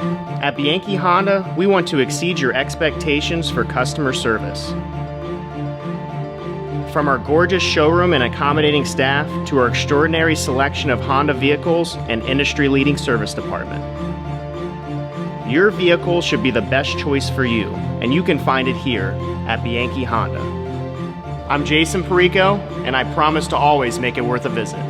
At Bianchi Honda, we want to exceed your expectations for customer service. From our gorgeous showroom and accommodating staff to our extraordinary selection of Honda vehicles and industry-leading service department. Your vehicle should be the best choice for you, and you can find it here at Bianchi Honda. I'm Jason Perico, and I promise to always make it worth a visit.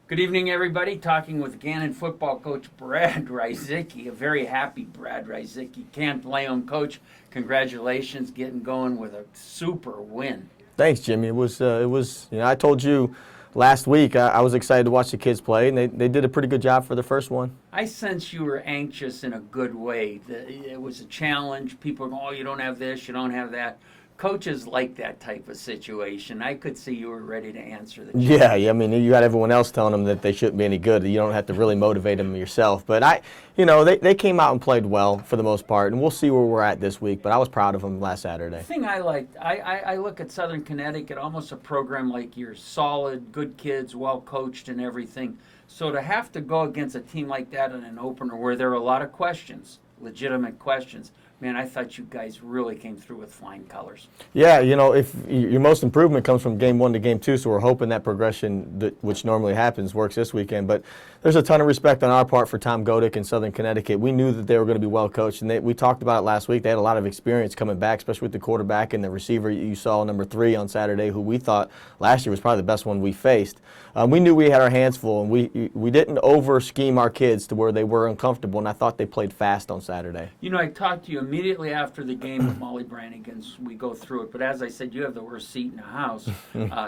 Good evening, everybody. Talking with Gannon football coach Brad Rzyczycki. A very happy Brad Rzyczycki. Can't blame him, Coach. Congratulations, getting going with a super win. Thanks, Jimmy. It was. I told you last week I was excited to watch the kids play, and they did a pretty good job for the first one. I sense you were anxious in a good way. It was a challenge. People go, oh, you don't have this, you don't have that. Coaches like that type of situation. I could see you were ready to answer the challenge. Yeah. I mean, you got everyone else telling them that they shouldn't be any good. You don't have to really motivate them yourself. But they came out and played well for the most part, and we'll see where we're at this week. But I was proud of them last Saturday. The thing I liked, I look at Southern Connecticut, almost a program like you're solid, good kids, well coached, and everything. So to have to go against a team like that in an opener where there are a lot of questions, legitimate questions. Man, I thought you guys really came through with flying colors. Yeah, if your most improvement comes from game 1 to game 2, so we're hoping that progression, which normally happens, works this weekend. But there's a ton of respect on our part for Tom Godick in Southern Connecticut. We knew that they were going to be well coached, and we talked about it last week. They had a lot of experience coming back, especially with the quarterback and the receiver you saw, number 3 on Saturday, who we thought last year was probably the best one we faced. We knew we had our hands full, and we didn't over-scheme our kids to where they were uncomfortable, and I thought they played fast on Saturday. I talked to you immediately after the game with Molly Brannigan's. We go through it, but as I said, you have the worst seat in the house,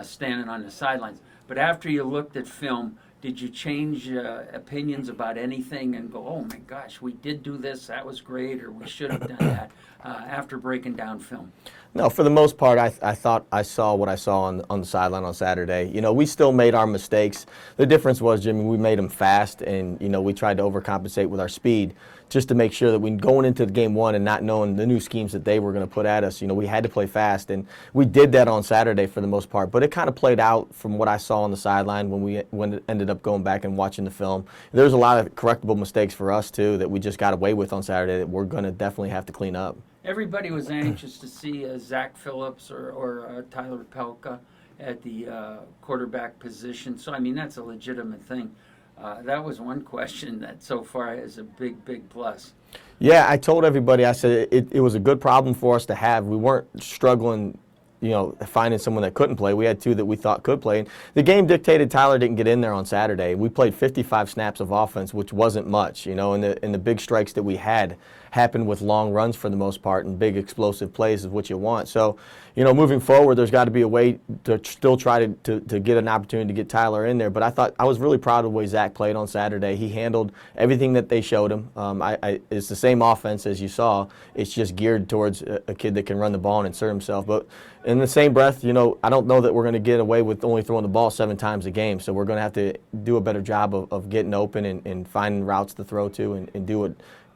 standing on the sidelines. But after you looked at film, did you change opinions about anything and go, oh my gosh, we did do this, that was great, or we should have done that after breaking down film? No, for the most part, I thought I saw what I saw on the sideline on Saturday. We still made our mistakes. The difference was, Jimmy, we made them fast, and, we tried to overcompensate with our speed just to make sure that when going into game 1 and not knowing the new schemes that they were going to put at us, we had to play fast, and we did that on Saturday for the most part. But it kind of played out from what I saw on the sideline when it ended up going back and watching the film. There's a lot of correctable mistakes for us, too, that we just got away with on Saturday that we're going to definitely have to clean up. Everybody was anxious to see Zach Phillips or Tyler Pelka at the quarterback position. So, that's a legitimate thing. That was one question that so far is a big, big plus. Yeah, I told everybody, I said it was a good problem for us to have. We weren't struggling, finding someone that couldn't play. We had 2 that we thought could play. And the game dictated Tyler didn't get in there on Saturday. We played 55 snaps of offense, which wasn't much, and the big strikes that we had happened with long runs for the most part, and big explosive plays is what you want. So, moving forward, there's got to be a way to still try to get an opportunity to get Tyler in there. But I was really proud of the way Zach played on Saturday. He handled everything that they showed him. It's the same offense as you saw. It's just geared towards a kid that can run the ball and insert himself. But in the same breath, I don't know that we're going to get away with only throwing the ball 7 times a game. So we're going to have to do a better job of getting open and finding routes to throw to and do what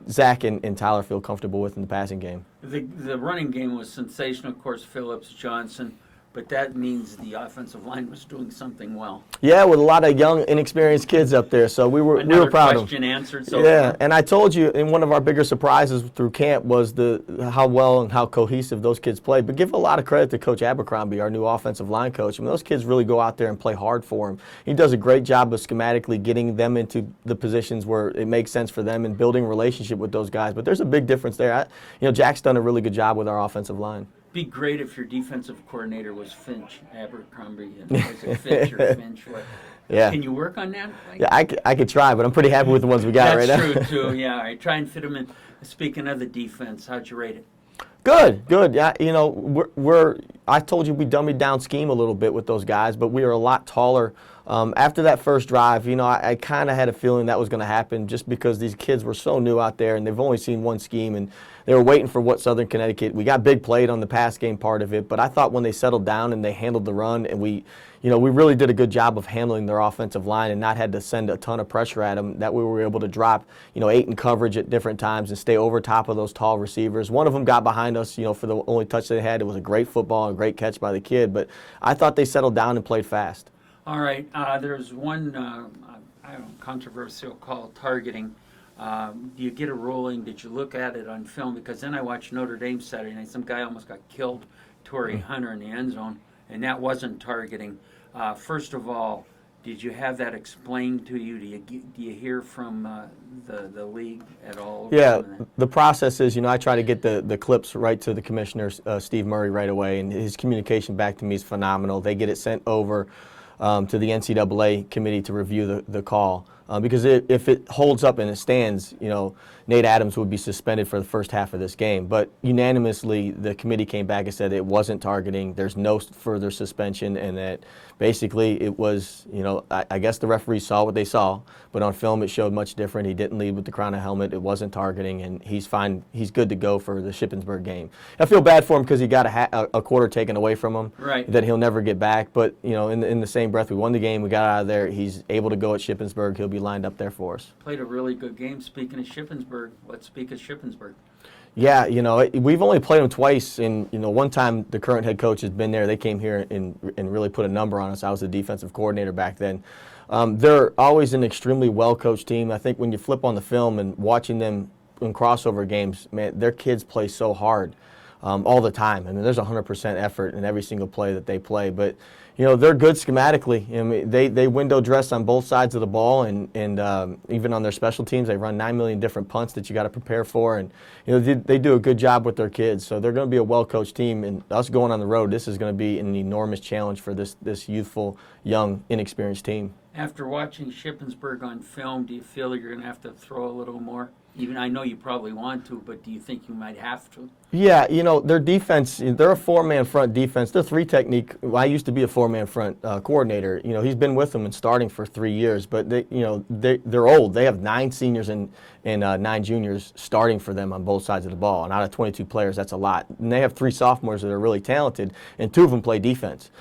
Zach and Tyler feel comfortable with in the passing game. The running game was sensational, of course, Phillips, Johnson, but that means the offensive line was doing something well. Yeah, with a lot of young, inexperienced kids up there, so we were proud of them. Another question answered so far. far. And I told you, in one of our bigger surprises through camp was how well and how cohesive those kids played. But give a lot of credit to Coach Abercrombie, our new offensive line coach. Those kids really go out there and play hard for him. He does a great job of schematically getting them into the positions where it makes sense for them and building a relationship with those guys. But there's a big difference there. Jack's done a really good job with our offensive line. Be great if your defensive coordinator was Finch, Abercrombie, and was it Finch or Finch? What? Yeah. Can you work on that? Yeah, I could try, but I'm pretty happy with the ones we got right now. That's true, too. Yeah, all right. Try and fit them in. Speaking of the defense, how'd you rate it? Good. Yeah, I told you we dummied down scheme a little bit with those guys, but we are a lot taller After that first drive, I kind of had a feeling that was going to happen just because these kids were so new out there and they've only seen one scheme and they were waiting for what Southern Connecticut. We got big played on the pass game part of it, but I thought when they settled down and they handled the run and we really did a good job of handling their offensive line and not had to send a ton of pressure at them, that we were able to drop, 8 in coverage at different times and stay over top of those tall receivers. One of them got behind us, for the only touch they had. It was a great football and a great catch by the kid, but I thought they settled down and played fast. All right, there's one controversial call, targeting. Do you get a ruling? Did you look at it on film? Because then I watched Notre Dame Saturday night. Some guy almost got killed, Torrey Hunter, in the end zone, and that wasn't targeting. First of all, did you have that explained to you? Do you hear from the league at all? Yeah, the process is, I try to get the clips right to the commissioner, Steve Murray, right away, and his communication back to me is phenomenal. They get it sent over to the NCAA committee to review the call. Because if it holds up and it stands, Nate Adams would be suspended for the first half of this game. But unanimously, the committee came back and said it wasn't targeting, there's no further suspension, and that basically it was, I guess the referees saw what they saw, but on film it showed much different. He didn't lead with the crown of helmet, it wasn't targeting, and he's fine. He's good to go for the Shippensburg game. I feel bad for him because he got a quarter taken away from him that he'll never get back. But, in the same breath, we won the game, we got out of there. He's able to go at Shippensburg. He'll be lined up there for us. Played a really good game. Speaking of Shippensburg, let's speak of Shippensburg. Yeah, we've only played them twice, and one time the current head coach has been there. They came here and really put a number on us. I was the defensive coordinator back then. They're always an extremely well-coached team. I think when you flip on the film and watching them in crossover games, man, their kids play so hard all the time. I mean, there's 100% effort in every single play that they play, but they're good schematically. I mean, they window dress on both sides of the ball, and even on their special teams, they run 9 million different punts that you got to prepare for, and they do a good job with their kids. So they're going to be a well-coached team, and us going on the road, this is going to be an enormous challenge for this youthful, young, inexperienced team. After watching Shippensburg on film, do you feel you're going to have to throw a little more? Even I know you probably want to, but do you think you might have to? Yeah, their defense, they're a four-man front defense. They're three technique. Well, I used to be a four-man front coordinator. He's been with them and starting for 3 years, but they're old. They have 9 seniors and 9 juniors starting for them on both sides of the ball. And out of 22 players, that's a lot. And they have 3 sophomores that are really talented, and 2 of them play defense.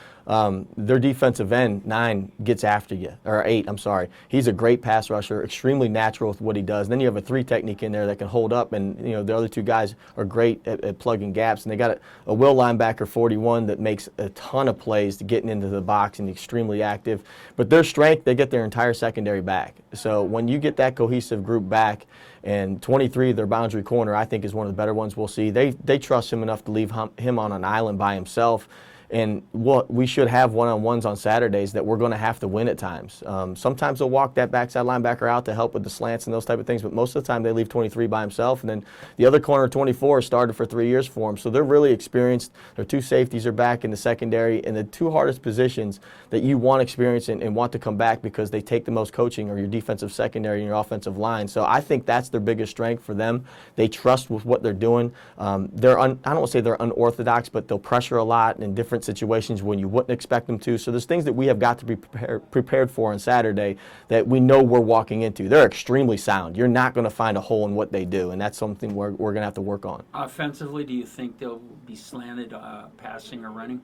Their defensive end, 9, gets after you, or 8, I'm sorry. He's a great pass rusher, extremely natural with what he does. And then you have a 3 technique in there that can hold up, and the other 2 guys are great at plugging gaps. And they got a will linebacker, 41, that makes a ton of plays to getting into the box and extremely active. But their strength, they get their entire secondary back. So when you get that cohesive group back, and 23, their boundary corner, I think is one of the better ones we'll see. They trust him enough to leave him on an island by himself. And we should have one-on-ones on Saturdays that we're going to have to win at times. Sometimes they'll walk that backside linebacker out to help with the slants and those type of things, but most of the time they leave 23 by himself. And then the other corner, 24, started for 3 years for him. So they're really experienced. Their 2 safeties are back in the secondary. And the 2 hardest positions that you want experience and want to come back because they take the most coaching are your defensive secondary and your offensive line. So I think that's their biggest strength for them. They trust with what they're doing. I don't want to say they're unorthodox, but they'll pressure a lot in different situations when you wouldn't expect them to. So there's things that we have got to be prepared for on Saturday that we know we're walking into. They're extremely sound. You're not going to find a hole in what they do, and that's something we're going to have to work on. Offensively, do you think they'll be slanted passing or running?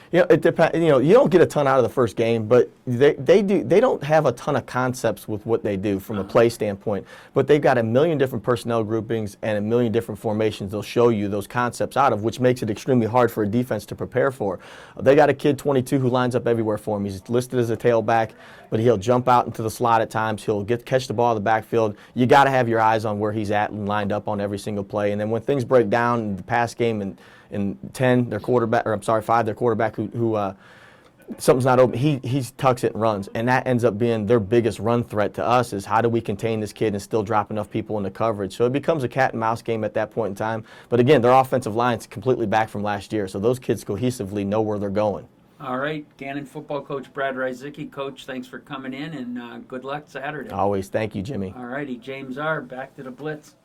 It depends. You don't get a ton out of the first game, but they don't have a ton of concepts with what they do from a play standpoint. But they've got a million different personnel groupings and a million different formations they'll show you those concepts out of, which makes it extremely hard for a defense to prepare for. They got a kid, 22, who lines up everywhere for him. He's listed as a tailback, but he'll jump out into the slot at times. He'll catch the ball in the backfield. You got to have your eyes on where he's at and lined up on every single play. And then when things break down in the pass game and in 10, their quarterback, or I'm sorry, 5, their quarterback who something's not open, he tucks it and runs. And that ends up being their biggest run threat to us is how do we contain this kid and still drop enough people into coverage. So it becomes a cat and mouse game at that point in time. But again, their offensive line's completely back from last year. So those kids cohesively know where they're going. All right, Gannon football coach Brad Rzyczycki. Coach, thanks for coming in, and good luck Saturday. Always. Thank you, Jimmy. All righty, James R., back to the Blitz.